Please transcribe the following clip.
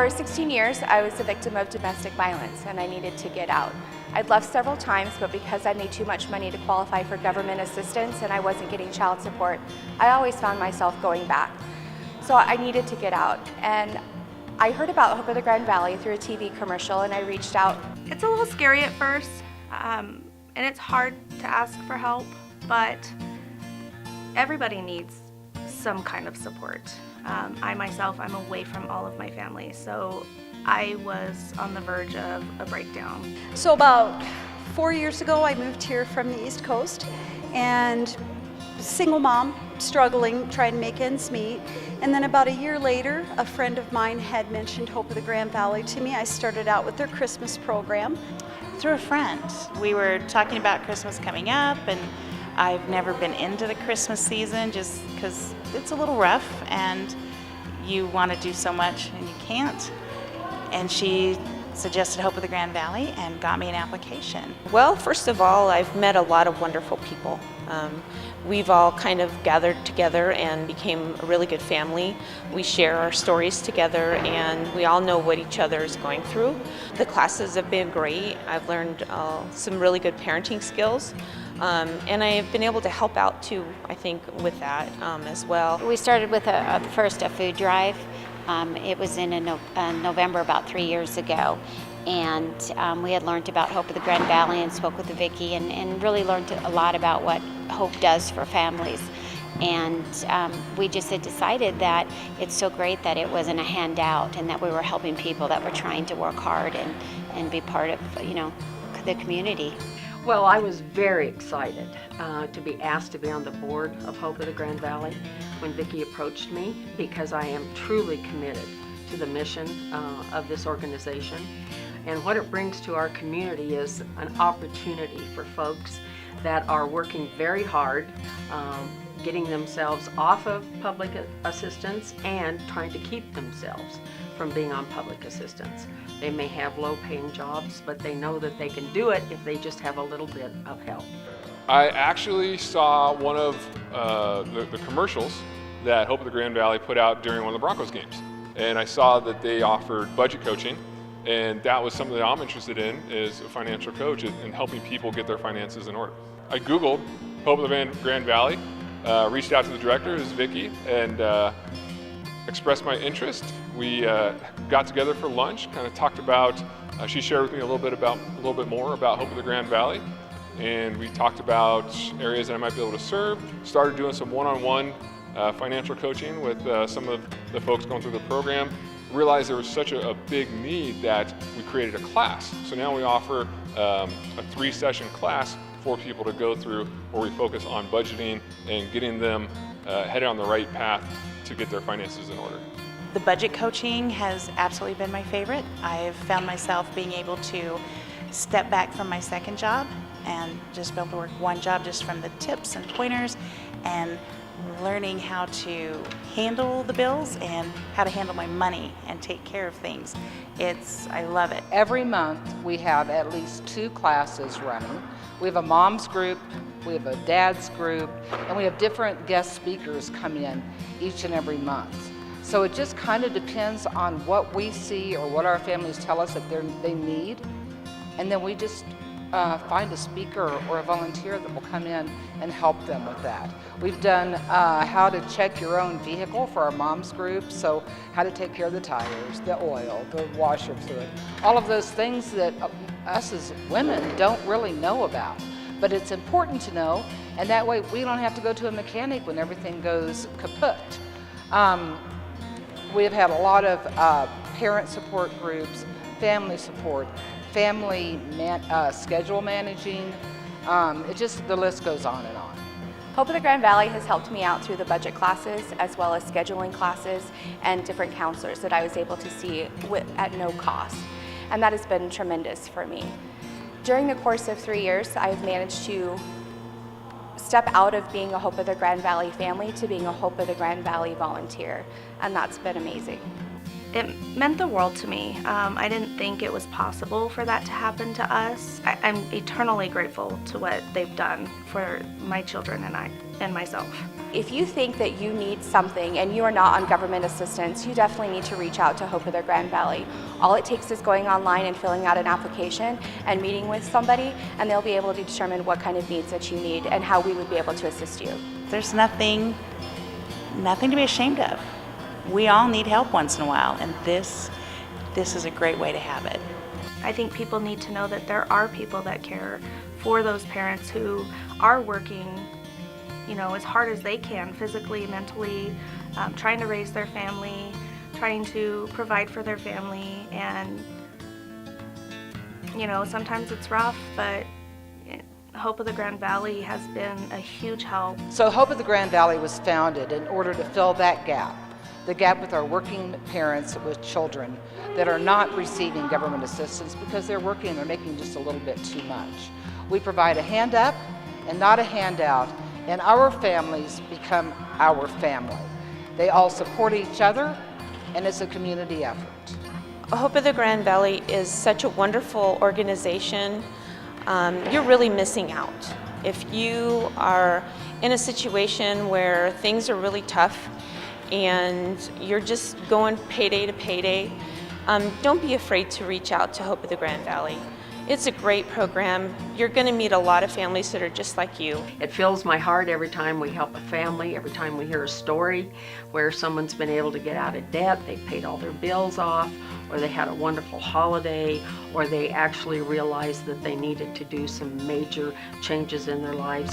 For 16 years, I was a victim of domestic violence and I needed to get out. I'd left several times, but because I made too much money to qualify for government assistance and I wasn't getting child support, I always found myself going back. So I needed to get out. And I heard about Hope of the Grand Valley through a TV commercial and I reached out. It's a little scary at first, and it's hard to ask for help, but everybody needs some kind of support. I myself, I'm away from all of my family, so I was on the verge of a breakdown. So about 4 years ago, I moved here from the East Coast, and single mom, struggling, trying to make ends meet. And then about a year later, a friend of mine had mentioned Hope of the Grand Valley to me. I started out with their Christmas program. Through a friend. We were talking about Christmas coming up, and I've never been into the Christmas season just because it's a little rough and you want to do so much and you can't. And she suggested Hope of the Grand Valley and got me an application. Well, first of all, I've met a lot of wonderful people. We've all kind of gathered together and became a really good family. We share our stories together and we all know what each other is going through. The classes have been great. I've learned some really good parenting skills. And I've been able to help out too, I think, with that as well. We started with first a food drive. It was in November about 3 years ago. And we had learned about Hope of the Grand Valley and spoke with Vicki and really learned a lot about what Hope does for families. And we just had decided that it's so great that it wasn't a handout and that we were helping people that were trying to work hard and be part of, the community. Well, I was very excited to be asked to be on the board of Hope of the Grand Valley when Vicki approached me, because I am truly committed to the mission of this organization. And what it brings to our community is an opportunity for folks that are working very hard, getting themselves off of public assistance and trying to keep themselves from being on public assistance. They may have low-paying jobs, but they know that they can do it if they just have a little bit of help. I actually saw one of the commercials that Hope of the Grand Valley put out during one of the Broncos games. And I saw that they offered budget coaching, and that was something that I'm interested in as a financial coach, in helping people get their finances in order. I Googled Hope of the Grand Valley, reached out to the director, who's Vicki, and expressed my interest. We got together for lunch, kind of talked about, she shared with me a little bit more about Hope of the Grand Valley, and we talked about areas that I might be able to serve, started doing some one-on-one financial coaching with some of the folks going through the program, realized there was such a big need that we created a class. So now we offer a 3-session class for people to go through where we focus on budgeting and getting them headed on the right path to get their finances in order. The budget coaching has absolutely been my favorite. I've found myself being able to step back from my second job and just be able to work one job just from the tips and pointers and learning how to handle the bills and how to handle my money and take care of things. I love it. Every month we have at least 2 classes running. We have a mom's group, we have a dad's group, and we have different guest speakers come in each and every month. So it just kind of depends on what we see or what our families tell us that they need, and then we just find a speaker or a volunteer that will come in and help them with that. We've done how to check your own vehicle for our mom's group, so how to take care of the tires, the oil, the washer fluid, all of those things that us as women don't really know about. But it's important to know, and that way we don't have to go to a mechanic when everything goes kaput. We have had a lot of parent support groups, family support, family schedule managing. The list goes on and on. Hope of the Grand Valley has helped me out through the budget classes as well as scheduling classes and different counselors that I was able to see at no cost. And that has been tremendous for me. During the course of 3 years, I've managed to step out of being a Hope of the Grand Valley family to being a Hope of the Grand Valley volunteer, and that's been amazing. It meant the world to me. I didn't think it was possible for that to happen to us. I'm eternally grateful to what they've done for my children and myself. If you think that you need something and you are not on government assistance, you definitely need to reach out to Hope of the Grand Valley. All it takes is going online and filling out an application and meeting with somebody, and they'll be able to determine what kind of needs that you need and how we would be able to assist you. There's nothing to be ashamed of. We all need help once in a while, and this is a great way to have it. I think people need to know that there are people that care for those parents who are working, as hard as they can, physically, mentally, trying to raise their family, trying to provide for their family, and sometimes it's rough, but Hope of the Grand Valley has been a huge help. So Hope of the Grand Valley was founded in order to fill that gap, the gap with our working parents with children that are not receiving government assistance because they're working and they're making just a little bit too much. We provide a hand up and not a handout, and our families become our family. They all support each other, and it's a community effort. Hope of the Grand Valley is such a wonderful organization. You're really missing out. If you are in a situation where things are really tough and you're just going payday to payday, don't be afraid to reach out to Hope of the Grand Valley. It's a great program. You're going to meet a lot of families that are just like you. It fills my heart every time we help a family, every time we hear a story where someone's been able to get out of debt, they paid all their bills off, or they had a wonderful holiday, or they actually realized that they needed to do some major changes in their lives.